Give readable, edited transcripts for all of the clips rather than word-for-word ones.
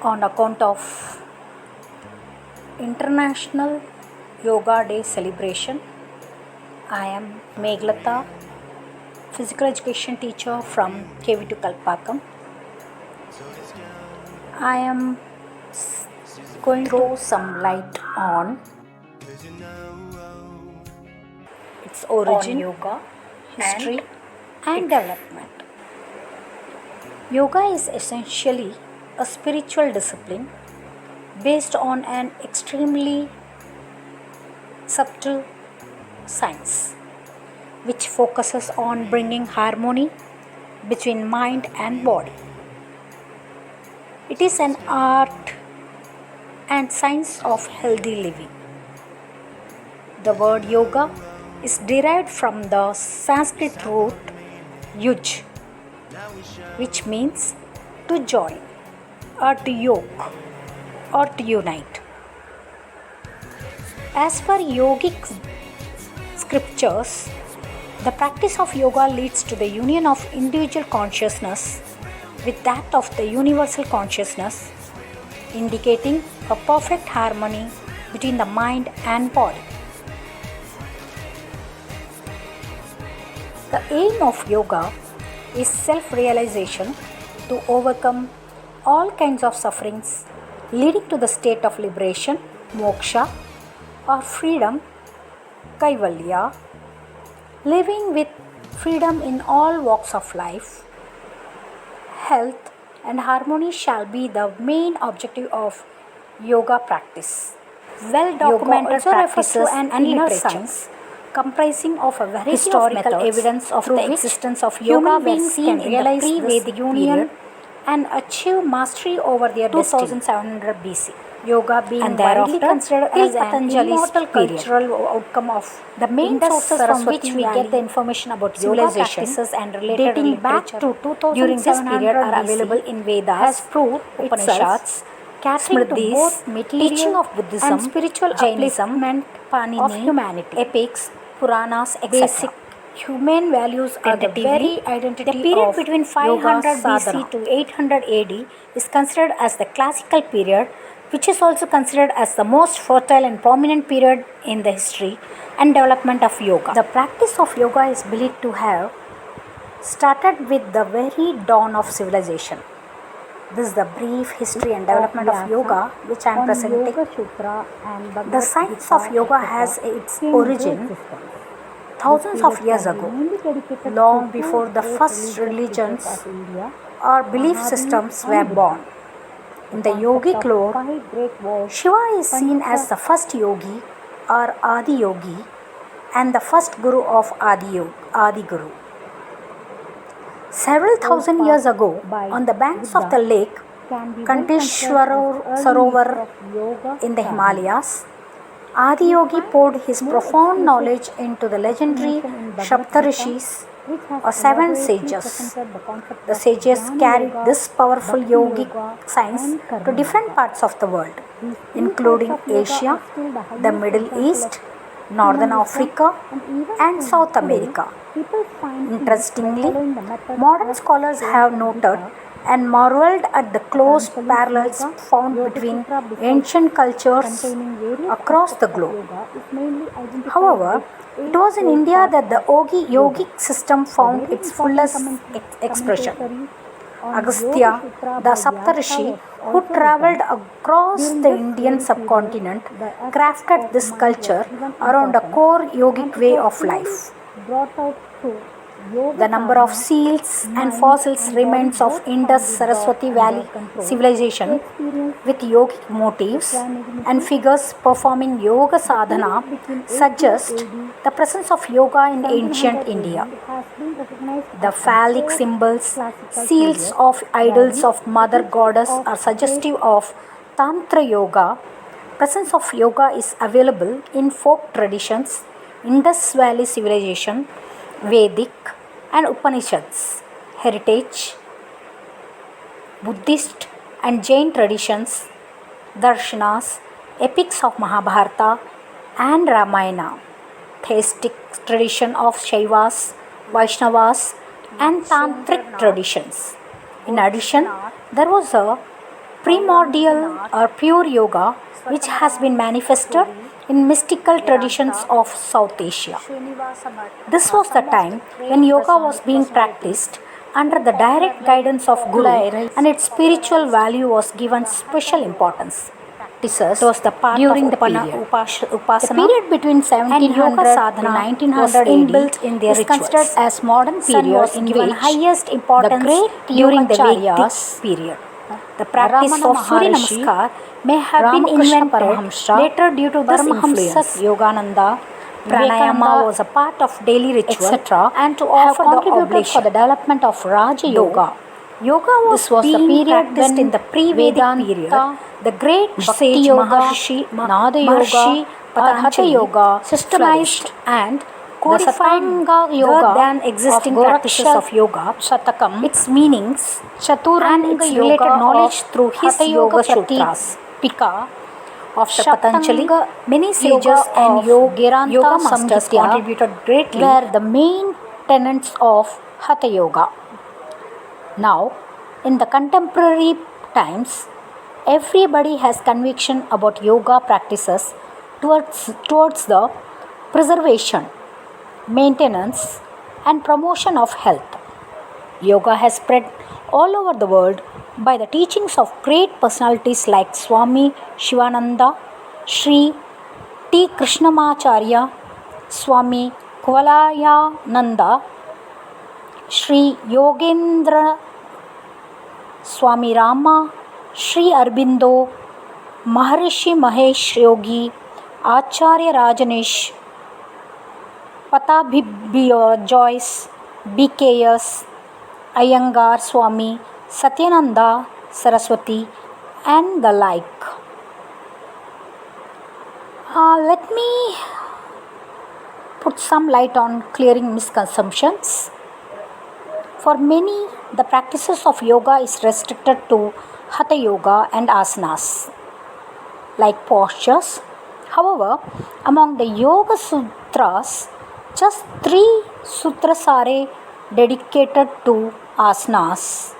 on account of International Yoga Day celebration. I am Meghlata, physical education teacher from KV2 Kalpakam. I am going to throw some light on its origin, yoga, history, and development. Yoga is essentially a spiritual discipline based on an extremely subtle science which focuses on bringing harmony between mind and body. It is an art and science of healthy living. The word yoga is derived from the Sanskrit root yuj, which means to join or to yoke or to unite. As per yogic scriptures, the practice of yoga leads to the union of individual consciousness with that of the universal consciousness, indicating a perfect harmony between the mind and body. The aim of yoga is self-realization to overcome all kinds of sufferings, leading to the state of liberation, moksha, or freedom, kaivalya, living with freedom in all walks of life. Health and harmony shall be the main objective of yoga practice. Well-documented practices and inner science comprising of a variety historical of evidence of the existence of yoga were seen in the pre-Vedic union and achieve mastery over their 2700 BC. Yoga being widely considered as an immortal cultural outcome of the main sources from which we get the information about yoga practices and related dating back to 2000 during this period are available in Vedas, has proved Upanishads, catering to both teaching of Buddhism and spiritual Jainism of humanity, epics, Puranas, etc. Basic human values are the very identity. The period between 500 BC to 800 AD is considered as the classical period, which is also considered as the most fertile and prominent period in the history and development of yoga. The practice of yoga is believed to have started with the very dawn of civilization. This is the brief history and development of yoga which I am presenting. The science of yoga has its origin thousands of years ago, long before the first religions or belief systems were born. In the yogic lore, Shiva is seen as the first yogi or Adi Yogi and the first guru of Adi Guru. Several thousand years ago, on the banks of the lake Kanteshwar Sarovar in the Himalayas, Adi Yogi poured his profound knowledge into the legendary Saptarishis or seven sages. The sages carried this powerful yogic science to different parts of the world, including Asia, the Middle East, Northern Africa, and South America. Interestingly, modern scholars have noted and marveled at the close parallels found between ancient cultures across the globe. However, it was in India that the yogic system found its fullest expression. Agastya, the Saptarishi, who travelled across the Indian subcontinent, crafted this culture around a core yogic way of life. The number of seals and fossils remains of Indus-Saraswati Valley civilization with yogic motifs and figures performing yoga sadhana suggest the presence of yoga in ancient India. The phallic symbols, seals of idols of Mother Goddess are suggestive of Tantra Yoga. Presence of yoga is available in folk traditions, Indus Valley civilization, Vedic and Upanishads, heritage, Buddhist and Jain traditions, darshanas, epics of Mahabharata and Ramayana, theistic tradition of Shaivas, Vaishnavas and Tantric traditions. In addition, there was a primordial or pure yoga, which has been manifested in mystical traditions of South Asia. This was the time when yoga was being practiced under the direct guidance of Guru, and its spiritual value was given special importance. It was the part during the period between 1700 to 1900 inbuilt in their rituals. Considered as modern period was given highest importance the great during the Vedic period. The practice of Surya Namaskar may have been invented later due to this influence. Yogananda, pranayama was a part of daily ritual, etc., and to offer contributed for the development of Raja Yoga. Yoga was the period when in the pre-Vedic period, the great sage Maharshi Nada Hatha Yoga systemized and codified the then existing practices of yoga, its meanings, and its related knowledge through his Yoga Sutras. Of the Patanjali, many sages and yoga masters contributed greatly were the main tenets of Hatha Yoga. Now, in the contemporary times, everybody has conviction about yoga practices towards the preservation, maintenance, and promotion of health. Yoga has spread all over the world by the teachings of great personalities like Swami Shivananda, Sri T. Krishnamacharya, Swami Kuvalayananda, Sri Yogendra, Swami Rama, Sri Aurobindo, Maharishi Mahesh Yogi, Acharya Rajaneesh, Patabhi Joyce, BKS, Iyengar Swami, Satyananda Saraswati, and the like. Let me put some light on clearing misconceptions. For many, the practices of yoga is restricted to Hatha Yoga and asanas, like postures. However, among the Yoga Sutras, just 3 sutras are dedicated to asanas.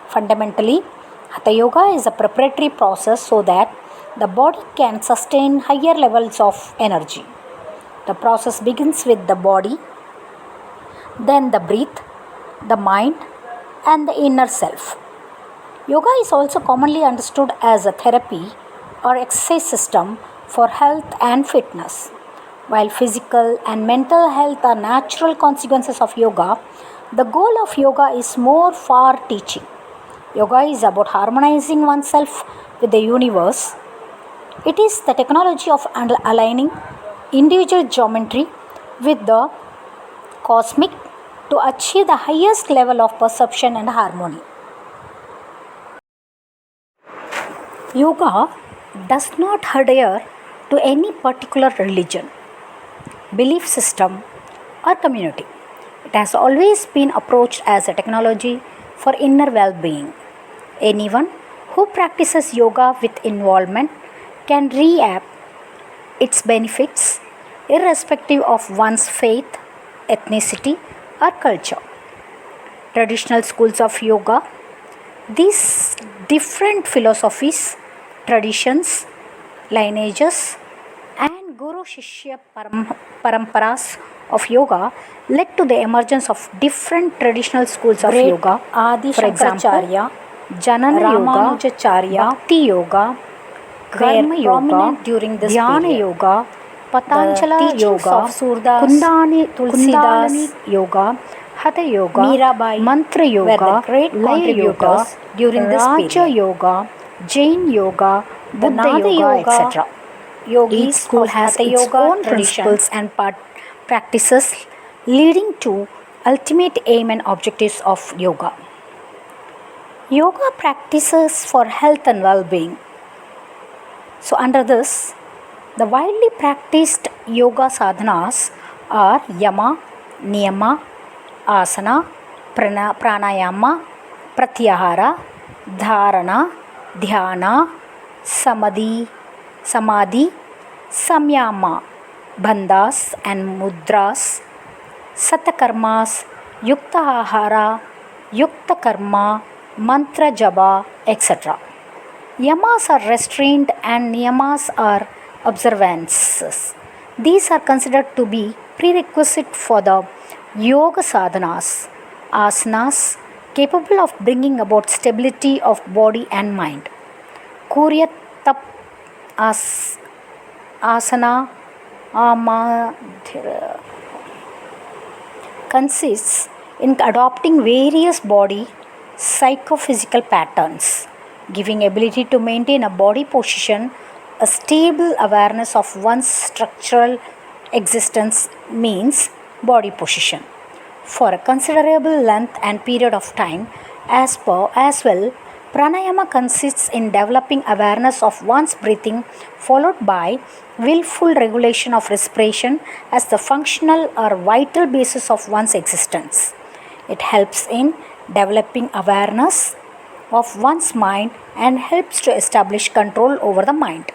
Fundamentally, Hatha Yoga is a preparatory process so that the body can sustain higher levels of energy. The process begins with the body, then the breath, the mind, and the inner self. Yoga is also commonly understood as a therapy or exercise system for health and fitness. While physical and mental health are natural consequences of yoga, the goal of yoga is more far teaching. Yoga is about harmonizing oneself with the universe. It is the technology of aligning individual geometry with the cosmic to achieve the highest level of perception and harmony. Yoga does not adhere to any particular religion, belief system, or community. It has always been approached as a technology for inner well-being. Anyone who practices yoga with involvement can reap its benefits irrespective of one's faith, ethnicity, or culture. Traditional schools of yoga, these different philosophies, traditions, lineages, and Guru Shishya paramparas of yoga led to the emergence of different traditional schools of yoga. For example, Janana Yoga, Bhakti Yoga, Karma Yoga, during this Dhyana Yoga, Patanjala Yoga, Kundalini Yoga, Hatha Yoga, Mirabai, Mantra Yoga, Laya Yoga, during this Raja Yoga, Jain Yoga, Buddha Yoga, etc. Each school has its own principles and practices leading to ultimate aim and objectives of yoga. Yoga practices for health and well-being. So under this, the widely practiced yoga sadhanas are yama, niyama, asana, pranayama, pratyahara, dharana, dhyana, samadhi, samyama, bandhas and mudras, satakarmas, yukta ahara, yukta karma, mantra japa, etc. Yamas are restraint and niyamas are observances. These are considered to be prerequisite for the yoga sadhanas, asanas capable of bringing about stability of body and mind. Kurya tap as, asana amadhyara consists in adopting various body psychophysical patterns, giving ability to maintain a body position, a stable awareness of one's structural existence means body position for a considerable length and period of time. As well, pranayama consists in developing awareness of one's breathing, followed by willful regulation of respiration as the functional or vital basis of one's existence. It helps in developing awareness of one's mind and helps to establish control over the mind.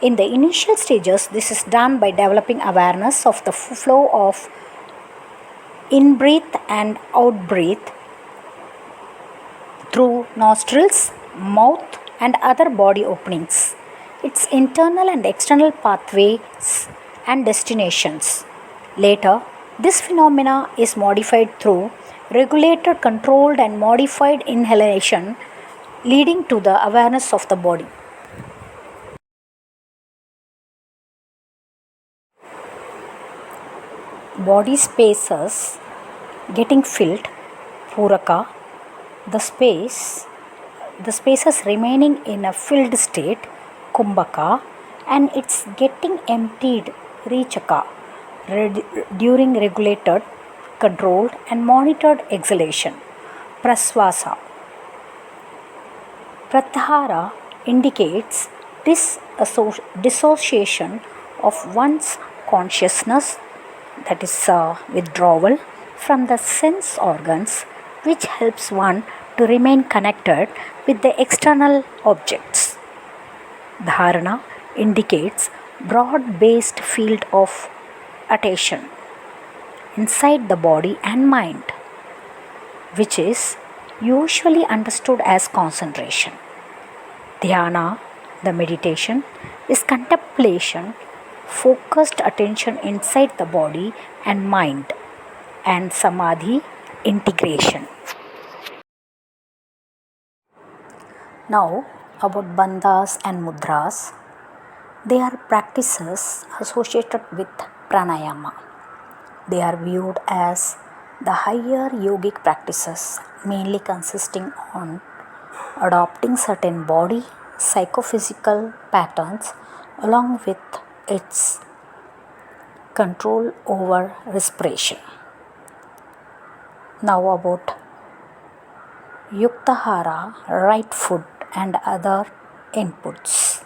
In the initial stages, this is done by developing awareness of the flow of in breath and out breath through nostrils, mouth, and other body openings, its internal and external pathways and destinations. Later, this phenomena is modified through regulated, controlled, and modified inhalation, leading to the awareness of the body. Body spaces getting filled, puraka, the spaces remaining in a filled state, kumbhaka, and it's getting emptied, rechaka, during regulated, controlled, and monitored exhalation, prasvasa. Pratyahara indicates dissociation of one's consciousness, that is withdrawal from the sense organs, which helps one to remain connected with the external objects. Dharana indicates broad based field of attention inside the body and mind, which is usually understood as concentration. Dhyana, the meditation, is contemplation, focused attention inside the body and mind, and samadhi, integration. Now, about bandhas and mudras. They are practices associated with pranayama. They are viewed as the higher yogic practices, mainly consisting on adopting certain body psychophysical patterns along with its control over respiration. Now about yuktahara, right food and other inputs.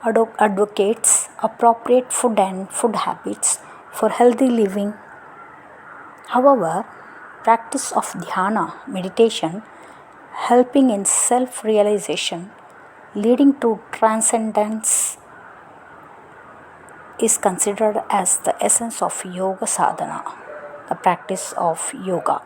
Advocates appropriate food and food habits for healthy living. However, practice of dhyana meditation helping in self realization leading to transcendence is considered as the essence of yoga sadhana, the practice of yoga.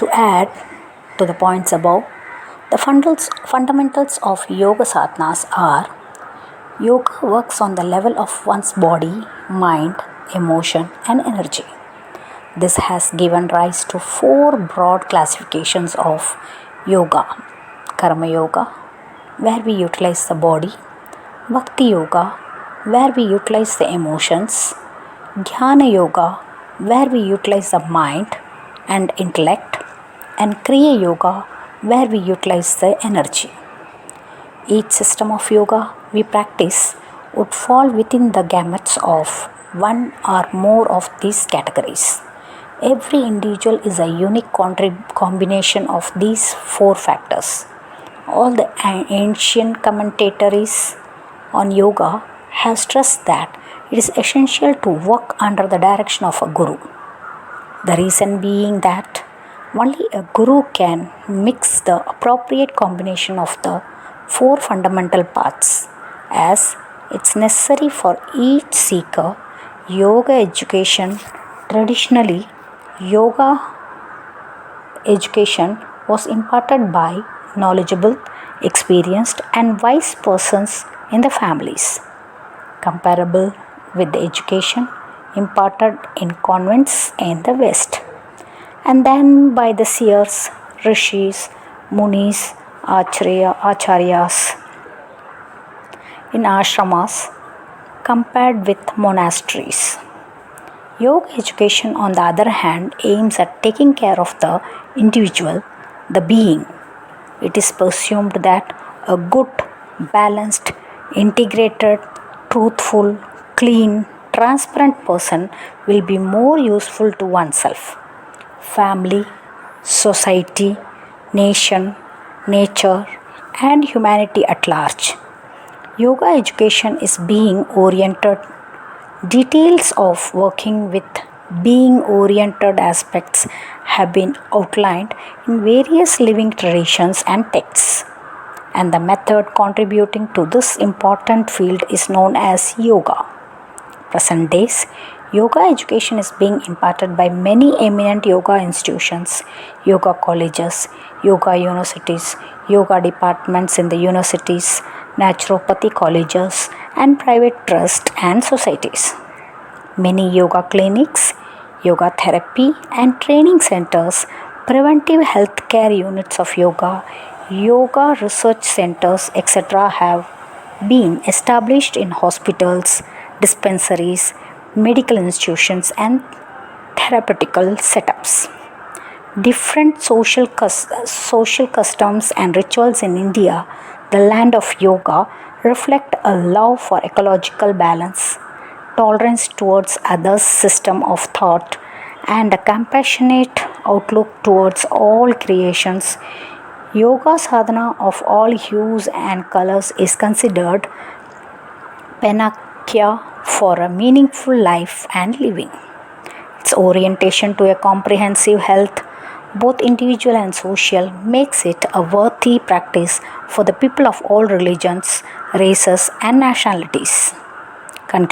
To add to the points above, the fundamentals of yoga sadhanas are: yoga works on the level of one's body, mind, emotion, and energy. This has given rise to four broad classifications of yoga: Karma Yoga, where we utilize the body; Bhakti Yoga, where we utilize the emotions; Jnana Yoga, where we utilize the mind and intellect; and Kriya Yoga, where we utilize the energy. Each system of yoga we practice would fall within the gamuts of one or more of these categories. Every individual is a unique combination of these four factors. All the ancient commentaries on yoga have stressed that it is essential to work under the direction of a guru. The reason being that only a guru can mix the appropriate combination of the four fundamental paths, as it's necessary for each seeker. Yoga education traditionally, yoga education was imparted by knowledgeable, experienced, and wise persons in the families, comparable with the education imparted in convents in the West, and then by the seers, rishis, munis, acharyas in ashramas, compared with monasteries. Yoga education, on the other hand, aims at taking care of the individual, the being. It is presumed that a good, balanced, integrated, truthful, clean, transparent person will be more useful to oneself, family, society, nation, nature, and humanity at large. Yoga education is being oriented. Details of working with being oriented aspects have been outlined in various living traditions and texts, and the method contributing to this important field is known as yoga. Present days, yoga education is being imparted by many eminent yoga institutions, yoga colleges, yoga universities, yoga departments in the universities, naturopathy colleges, and private trusts and societies. Many yoga clinics, yoga therapy and training centers, preventive healthcare units of yoga, yoga research centers, etc. have been established in hospitals, dispensaries, medical institutions, and therapeutical setups. Different social customs and rituals in India, the land of yoga, reflect a love for ecological balance, tolerance towards others' system of thought, and a compassionate outlook towards all creations. Yoga sadhana of all hues and colors is considered panacea for a meaningful life and living. Its orientation to a comprehensive health, both individual and social, makes it a worthy practice for the people of all religions, races, and nationalities.